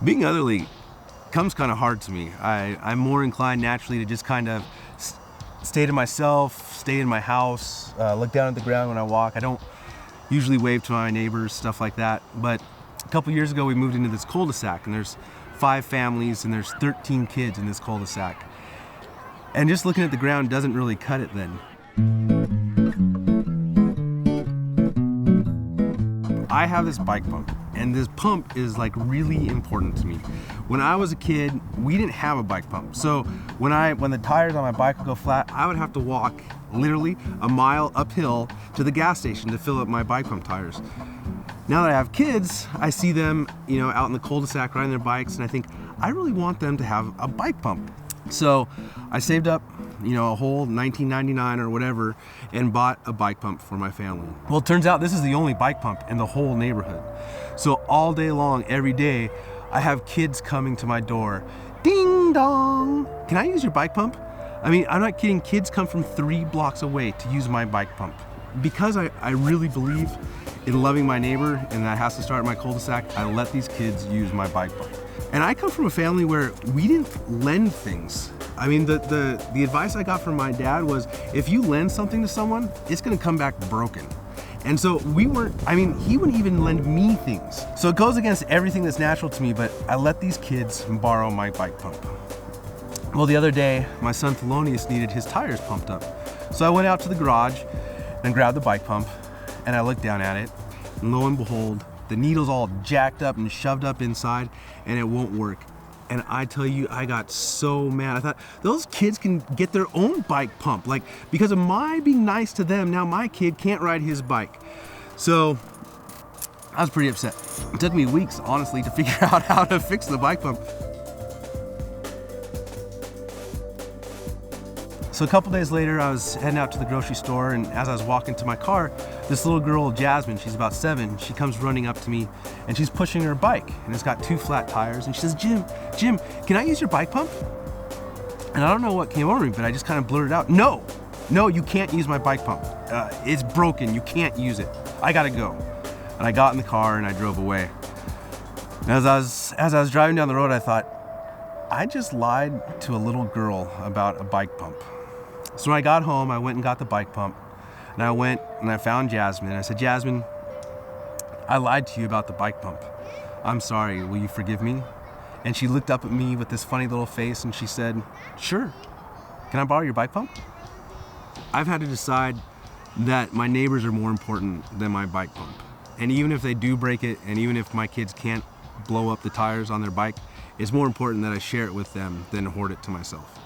Being otherly comes kind of hard to me. I'm more inclined naturally to just kind of stay to myself, stay in my house, look down at the ground when I walk. I don't usually wave to my neighbors, stuff like that. But a couple years ago, we moved into this cul-de-sac, and there's 5 families, and there's 13 kids in this cul-de-sac. And just looking at the ground doesn't really cut it then. I have this bike pump, and this pump is like really important to me. When I was a kid, we didn't have a bike pump. So when the tires on my bike would go flat, I would have to walk literally a mile uphill to the gas station to fill up my bike pump tires. Now that I have kids, I see them, out in the cul-de-sac riding their bikes, and I think I really want them to have a bike pump. So I saved up, a whole $19.99 or whatever, and bought a bike pump for my family. Well, it turns out this is the only bike pump in the whole neighborhood. So all day long, every day, I have kids coming to my door. Ding dong! Can I use your bike pump? I mean, I'm not kidding. Kids come from 3 blocks away to use my bike pump. Because I really believe in loving my neighbor, and that has to start at my cul-de-sac, I let these kids use my bike pump. And I come from a family where we didn't lend things. I mean, the advice I got from my dad was, if you lend something to someone, it's gonna come back broken. And so he wouldn't even lend me things. So it goes against everything that's natural to me, but I let these kids borrow my bike pump. Well, the other day, my son Thelonious needed his tires pumped up. So I went out to the garage and grabbed the bike pump, and I looked down at it, and lo and behold, the needle's all jacked up and shoved up inside, and it won't work. And I tell you, I got so mad. I thought, those kids can get their own bike pump. Like, because of my being nice to them, now my kid can't ride his bike. So I was pretty upset. It took me weeks, honestly, to figure out how to fix the bike pump. So a couple days later, I was heading out to the grocery store, and as I was walking to my car, this little girl, Jasmine, she's about 7, she comes running up to me, and she's pushing her bike, and it's got 2 flat tires, and she says, Jim, can I use your bike pump? And I don't know what came over me, but I just kind of blurted out, no, you can't use my bike pump. It's broken, you can't use it. I gotta go. And I got in the car and I drove away. And as I was driving down the road, I thought, I just lied to a little girl about a bike pump. So when I got home, I went and got the bike pump, and I went and I found Jasmine. I said, Jasmine, I lied to you about the bike pump. I'm sorry, will you forgive me? And she looked up at me with this funny little face and she said, sure. Can I borrow your bike pump? I've had to decide that my neighbors are more important than my bike pump. And even if they do break it, and even if my kids can't blow up the tires on their bike, it's more important that I share it with them than hoard it to myself.